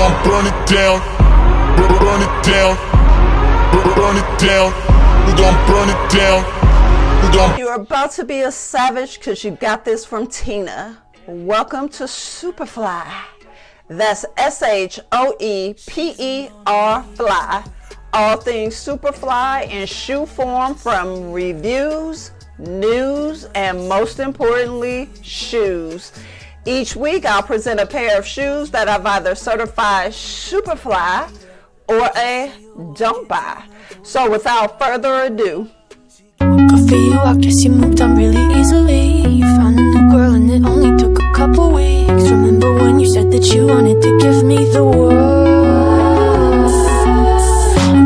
gon' burn it down, burn it down, burn it down. We gon' burn it down. You're about to be a savage because you got this from Tina. Welcome to Superfly. That's SHOEPER fly. All things Superfly in shoe form, from reviews, news, and most importantly, shoes. Each week I'll present a pair of shoes that I've either certified Superfly or a don't buy. So without further ado. Good for you, I guess you moved on really easily. You found a new girl and it only took a couple weeks. Remember when you said that you wanted to give me the world?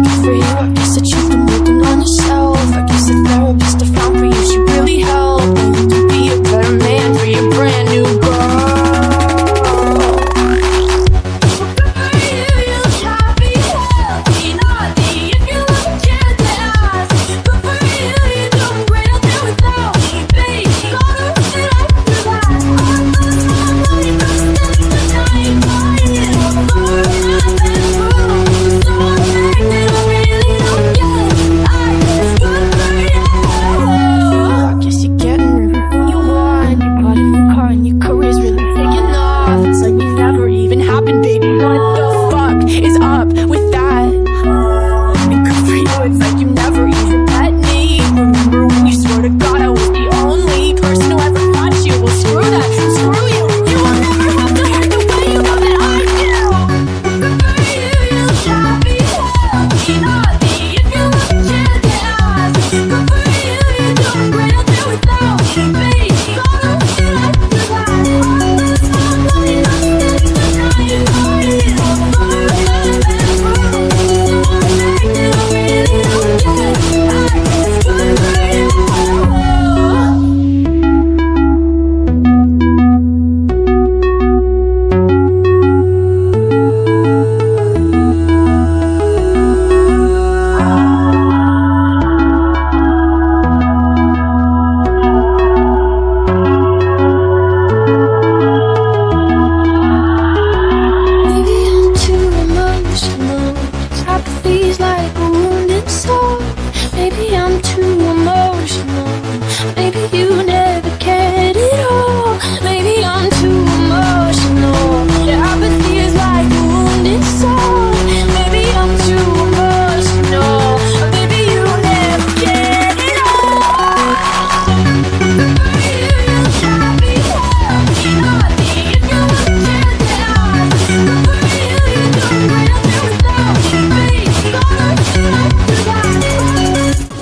Good for you, I guess that you've been working on yourself. I guess the therapist I found for you should really help you to be a better man for your brand new girl.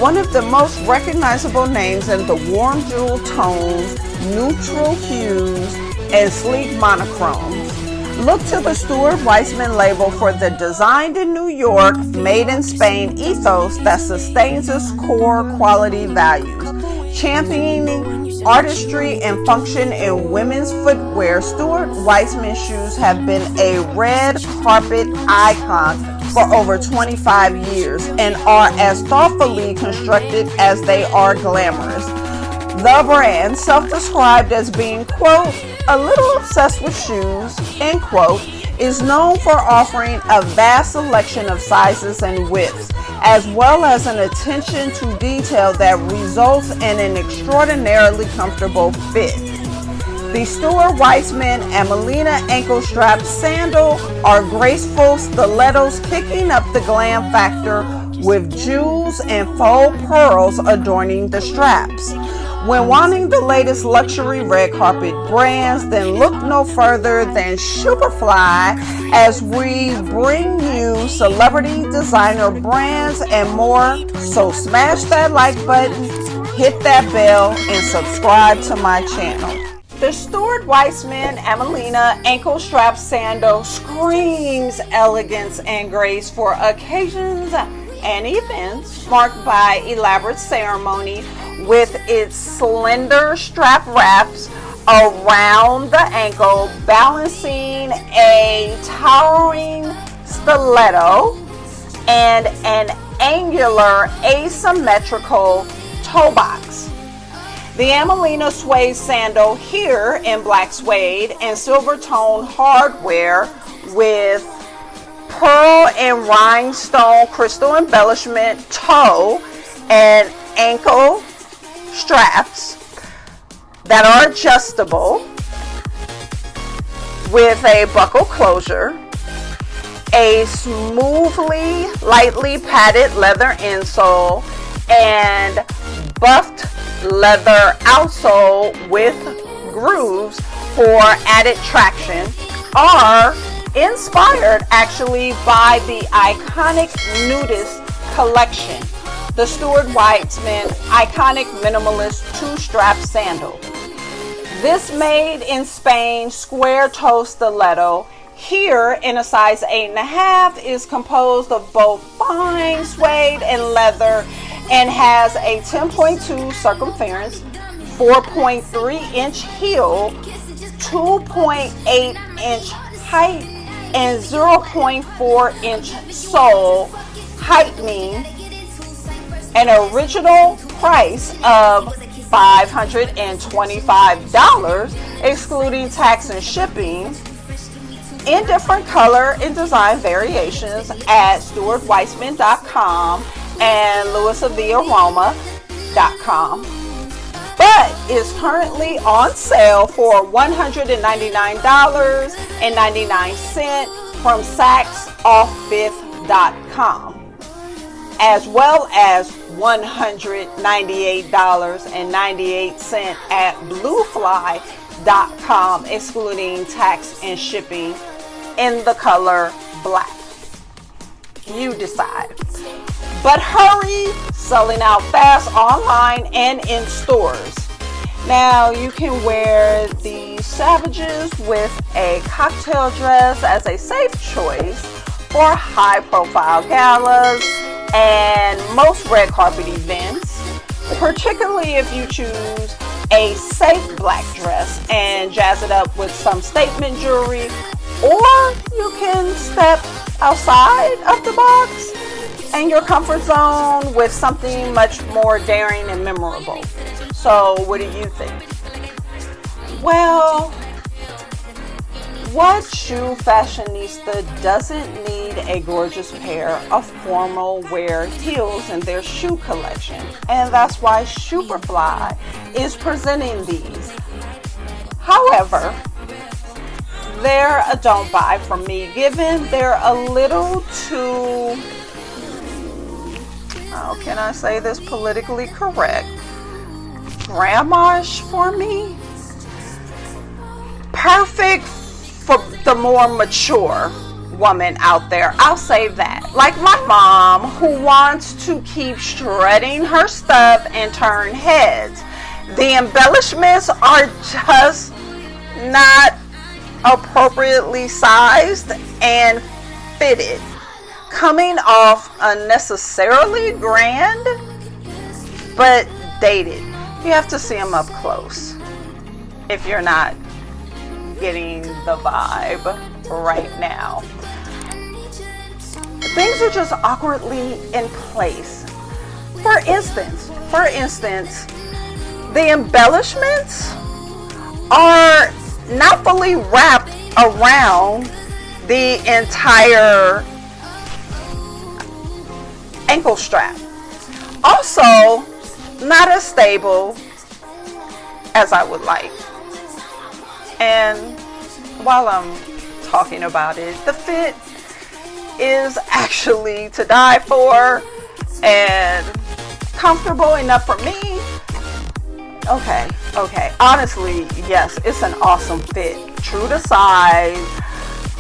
One of the most recognizable names in the warm jewel tones, neutral hues, and sleek monochromes. Look to the Stuart Weitzman label for the designed in New York, made in Spain ethos that sustains its core quality values. Championing artistry and function in women's footwear, Stuart Weitzman shoes have been a red carpet icon for over 25 years and are as thoughtfully constructed as they are glamorous. The brand, self-described as being, quote, a little obsessed with shoes, end quote, is known for offering a vast selection of sizes and widths, as well as an attention to detail that results in an extraordinarily comfortable fit. The Stuart Weitzman Amelina ankle strap sandal are graceful stilettos kicking up the glam factor with jewels and faux pearls adorning the straps. When wanting the latest luxury red carpet brands, then look no further than SHOEPERFLY as we bring you celebrity designer brands and more. So smash that like button, hit that bell, and subscribe to my channel. The Stuart Weitzman Amelina ankle strap sandal screams elegance and grace for occasions and events marked by elaborate ceremony, with its slender strap wraps around the ankle, balancing a towering stiletto and an angular asymmetrical toe box. The Emelina suede sandal, here in black suede and silver tone hardware with pearl and rhinestone crystal embellishment toe and ankle straps that are adjustable with a buckle closure, a smoothly, lightly padded leather insole, and buffed leather outsole with grooves for added traction, are inspired actually by the iconic nudist collection, the Stuart Weitzman iconic minimalist two-strap sandal. This made in Spain square-toe stiletto, here in a size 8.5, is composed of both fine suede and leather and has a 10.2 circumference, 4.3 inch heel, 2.8 inch height, and 0.4 inch sole, heightening an original price of $525, excluding tax and shipping, in different color and design variations at stuartweitzman.com and louisviaroma.com, but is currently on sale for $199.99 from saxoffifth.com, as well as $198.98 at bluefly.com, excluding tax and shipping, in the color black. You decide. But hurry, selling out fast online and in stores. Now you can wear these Savages with a cocktail dress as a safe choice for high profile galas and most red carpet events, particularly if you choose a safe black dress and jazz it up with some statement jewelry, or you can step outside of the box and your comfort zone with something much more daring and memorable. So what do you think? Well, what shoe fashionista doesn't need a gorgeous pair of formal wear heels in their shoe collection? And that's why SHOEPERFLY is presenting these. However, they're a don't buy for me, given they're a little too, how can I say this politically correct, grandma-ish for me. Perfect for the more mature woman out there, I'll say that. Like my mom, who wants to keep shredding her stuff and turn heads. The embellishments are just not appropriately sized and fitted, coming off unnecessarily grand but dated. You have to see them up close if you're not getting the vibe right now. Things are just awkwardly in place. For instance, the embellishments are not fully wrapped around the entire ankle strap. Also, not as stable as I would like. And while I'm talking about it, the fit is actually to die for and comfortable enough for me. Okay. Honestly, yes, it's an awesome fit. True to size.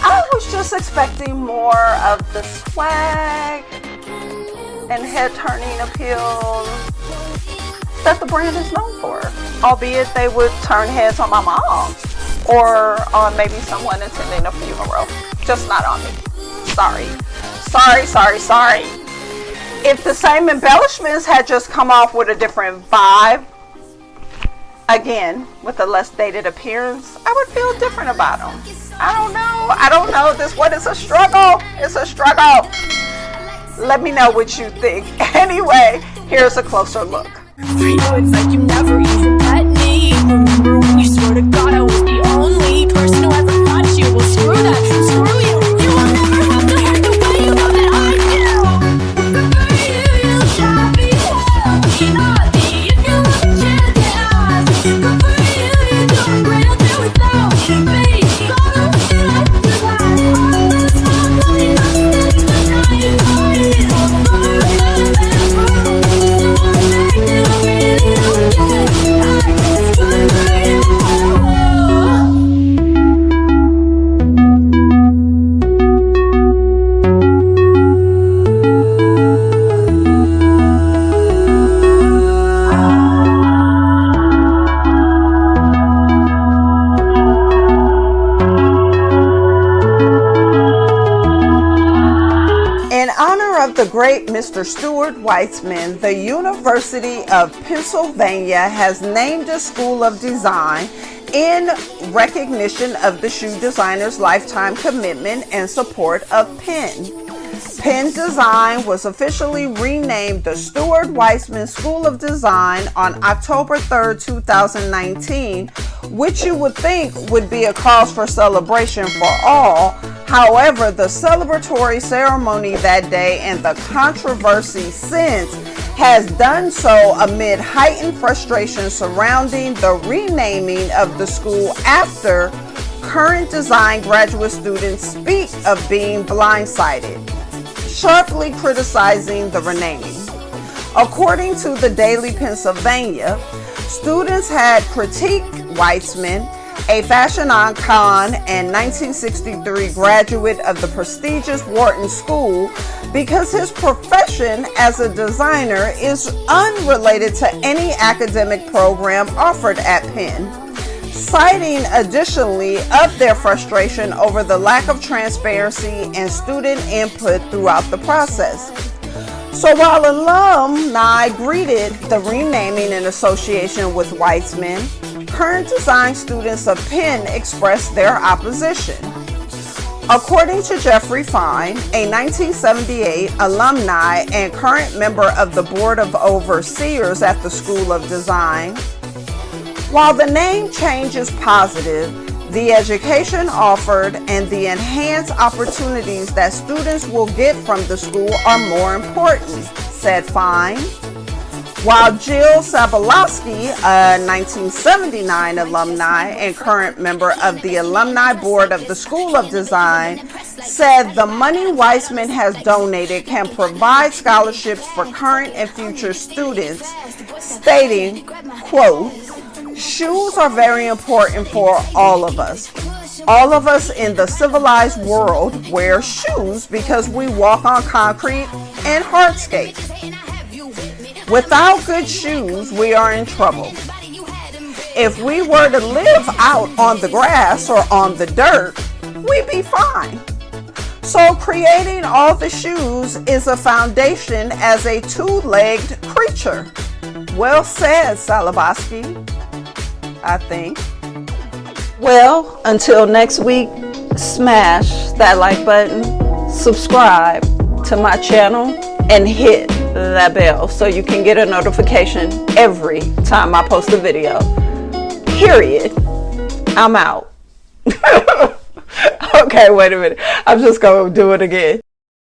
I was just expecting more of the swag and head-turning appeal that the brand is known for. Albeit they would turn heads on my mom or on maybe someone attending a funeral. Just not on me. Sorry. If the same embellishments had just come off with a different vibe, again, with a less dated appearance, I would feel different about them. I don't know. This one is a struggle. It's a struggle. Let me know what you think. Anyway, here's a closer look. I know it's like you never even met me. Remember when you swore to God I was the only person who ever thought you? Well, screw that. Screw you. You will never have to celebrate Mr. Stuart Weitzman, the University of Pennsylvania has named a School of Design in recognition of the shoe designer's lifetime commitment and support of Penn. Penn Design was officially renamed the Stuart Weitzman School of Design on October 3rd, 2019, which you would think would be a cause for celebration for all. However, the celebratory ceremony that day and the controversy since has done so amid heightened frustration surrounding the renaming of the school after current design graduate students speak of being blindsided, sharply criticizing the renaming. According to the Daily Pennsylvania, students had critiqued Weitzman, a fashion icon and 1963 graduate of the prestigious Wharton School, because his profession as a designer is unrelated to any academic program offered at Penn, citing additionally of their frustration over the lack of transparency and student input throughout the process. So while alumni greeted the renaming in association with Weitzman, current design students of Penn expressed their opposition. According to Jeffrey Fine, a 1978 alumni and current member of the Board of Overseers at the School of Design, while the name change is positive, the education offered and the enhanced opportunities that students will get from the school are more important, said Fine. While Jill Sabalowski, a 1979 alumni and current member of the Alumni Board of the School of Design, said the money Weitzman has donated can provide scholarships for current and future students, stating, quote, "Shoes are very important for all of us. All of us in the civilized world wear shoes because we walk on concrete and hardscape. Without good shoes, we are in trouble. If we were to live out on the grass or on the dirt, we'd be fine. So creating all the shoes is a foundation as a two-legged creature." Well said, Salaboski, I think. Well, until next week, smash that like button, subscribe to my channel, and hit that bell so you can get a notification every time I post a video. Period. I'm out. Okay, wait a minute. I'm just going to do it again.